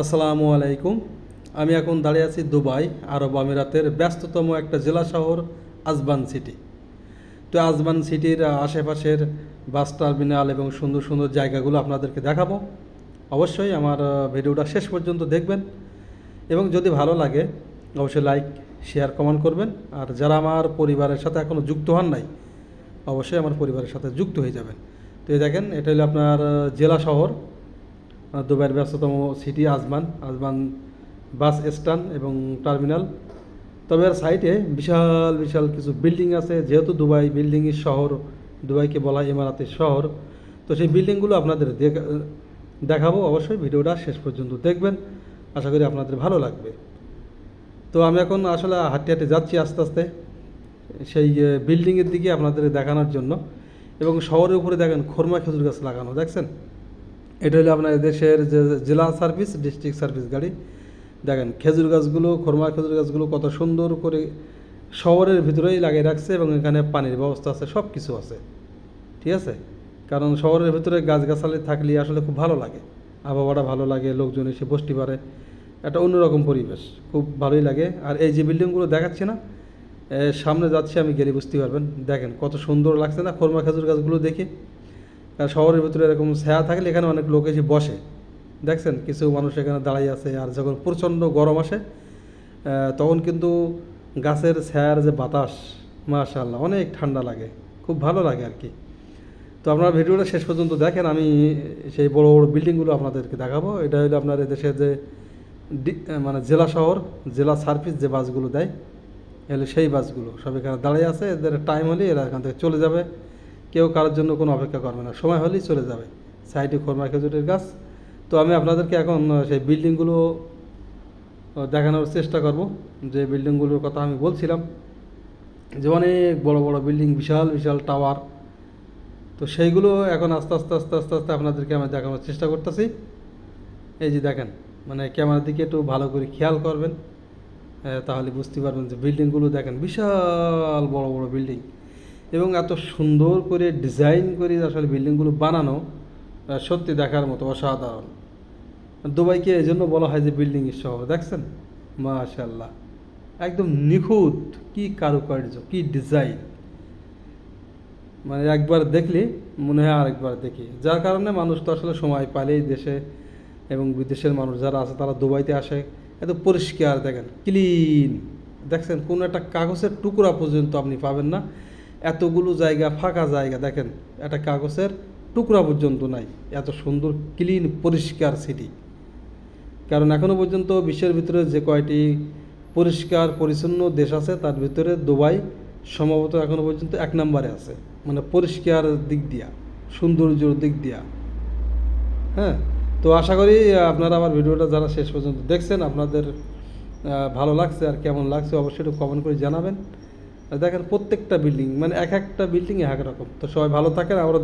আসসালামু আলাইকুম। আমি এখন দাঁড়িয়ে আছি দুবাই আরব আমিরাতের ব্যস্ততম একটা জেলা শহর আজমান সিটি। তো আজমান সিটির আশেপাশের বাস টার্মিনাল এবং সুন্দর সুন্দর জায়গাগুলো আপনাদেরকে দেখাবো। অবশ্যই আমার ভিডিওটা শেষ পর্যন্ত দেখবেন এবং যদি ভালো লাগে অবশ্যই লাইক শেয়ার কমেন্ট করবেন। আর যারা আমার পরিবারের সাথে এখনও যুক্ত হন নাই অবশ্যই আমার পরিবারের সাথে যুক্ত হয়ে যাবেন। তো এই দেখেন, এটা হলো আপনার জেলা শহর দুবাইয়ের ব্যস্ততম সিটি আজমান বাস স্ট্যান্ড এবং টার্মিনাল। তবে এর সাইডে বিশাল বিশাল কিছু বিল্ডিং আছে, যেহেতু দুবাই বিল্ডিংয়ের শহর, দুবাইকে বলা হয় ইমারাতের শহর। তো সেই বিল্ডিংগুলো আপনাদের দেখাবো। অবশ্যই ভিডিওটা শেষ পর্যন্ত দেখবেন, আশা করি আপনাদের ভালো লাগবে। তো আমি এখন আসলে হাঁটতে হাঁটতে যাচ্ছি আস্তে আস্তে সেই বিল্ডিংয়ের দিকে আপনাদের দেখানোর জন্য। এবং শহরের উপরে দেখেন খরমা খেজুর গাছ লাগানো, দেখছেন? এটা হলো আপনার দেশের যে জেলা সার্ভিস, ডিস্ট্রিক্ট সার্ভিস গাড়ি। দেখেন খেজুর গাছগুলো, খরমা খেজুর গাছগুলো কত সুন্দর করে শহরের ভিতরেই লাগিয়ে রাখছে এবং এখানে পানির ব্যবস্থা আছে, সব কিছু আছে। ঠিক আছে, কারণ শহরের ভিতরে গাছগাছালি থাকলে আসলে খুব ভালো লাগে, আবহাওয়াটা ভালো লাগে, লোকজন এসে বসতে পারে, একটা অন্যরকম পরিবেশ, খুব ভালোই লাগে। আর এই যে বিল্ডিংগুলো দেখাচ্ছি না, সামনে যাচ্ছি আমি, গেলে বুঝতে পারবেন। দেখেন কত সুন্দর লাগছে না খরমা খেজুর গাছগুলো দেখে। আর শহরের ভিতরে এরকম ছায়া থাকলে এখানে অনেক লোক এসে বসে, দেখছেন কিছু মানুষ এখানে দাঁড়াই আছে। আর যখন প্রচণ্ড গরম আসে তখন কিন্তু গাছের ছায়ার যে বাতাস, মাশাআল্লাহ অনেক ঠান্ডা লাগে, খুব ভালো লাগে আর কি। তো আপনারা ভিডিওটা শেষ পর্যন্ত দেখেন, আমি সেই বড় বড় বিল্ডিংগুলো আপনাদেরকে দেখাবো। এটা হলো আপনার দেশের যে মানে জেলা শহর, জেলা সার্ভিস যে বাসগুলো দেয়, এলে সেই বাসগুলো সব এখানে দাঁড়িয়ে আছে। এদের টাইম হলে এরা এখান থেকে চলে যাবে, কেউ কারোর জন্য কোনো অপেক্ষা করবে না, সময় হলেই চলে যাবে। সাইডে খরমা খেজুরের গাছ। তো আমি আপনাদেরকে এখন সেই বিল্ডিংগুলো দেখানোর চেষ্টা করব, যে বিল্ডিংগুলোর কথা আমি বলছিলাম, যে অনেক বড় বড় বিল্ডিং, বিশাল বিশাল টাওয়ার। তো সেইগুলো এখন আস্তে আস্তে আস্তে আস্তে আস্তে আপনাদেরকে আমি দেখানোর চেষ্টা করতেছি। এই যে দেখেন, মানে ক্যামেরার দিকে একটু ভালো করে খেয়াল করবেন, তাহলে বুঝতে পারবেন যে বিল্ডিংগুলো দেখেন বিশাল বড় বড় বিল্ডিং এবং এত সুন্দর করে ডিজাইন করে আসলে বিল্ডিংগুলো বানানো, সত্যি দেখার মতো অসাধারণ। দুবাইকে এই জন্য বলা হয় যে বিল্ডিংয়ের শহর, দেখছেন? মাশাআল্লাহ, একদম নিখুঁত, কি কারুকার্য, কি ডিজাইন, মানে একবার দেখলে মনে হয় আরেকবার দেখি। যার কারণে মানুষ তো আসলে সময় পাইলেই দেশে এবং বিদেশের মানুষ যারা আছে তারা দুবাইতে আসে। এত পরিষ্কার, দেখেন ক্লিন, দেখছেন কোনো একটা কাগজের টুকরা পর্যন্ত আপনি পাবেন না, এতগুলো জায়গা ফাঁকা জায়গা, দেখেন একটা কাগজের টুকরা পর্যন্ত নাই, এত সুন্দর ক্লিন পরিষ্কার সিটি। কারণ এখনও পর্যন্ত বিশ্বের ভিতরে যে কয়টি পরিষ্কার পরিচ্ছন্ন দেশ আছে তার ভিতরে দুবাই সম্ভবত এখনও পর্যন্ত 1 নম্বরে আছে, মানে পরিষ্কার দিক দিয়া, সৌন্দর্যর দিক দিয়া। হ্যাঁ, তো আশা করি আপনারা আমার ভিডিওটা যারা শেষ পর্যন্ত দেখছেন আপনাদের ভালো লাগছে, আর কেমন লাগছে অবশ্যই একটু কমেন্ট করে জানাবেন। আর দেখেন প্রত্যেকটা বিল্ডিং, মানে এক একটা বিল্ডিং এক এক রকম। তো সবাই ভালো থাকেন, আমরা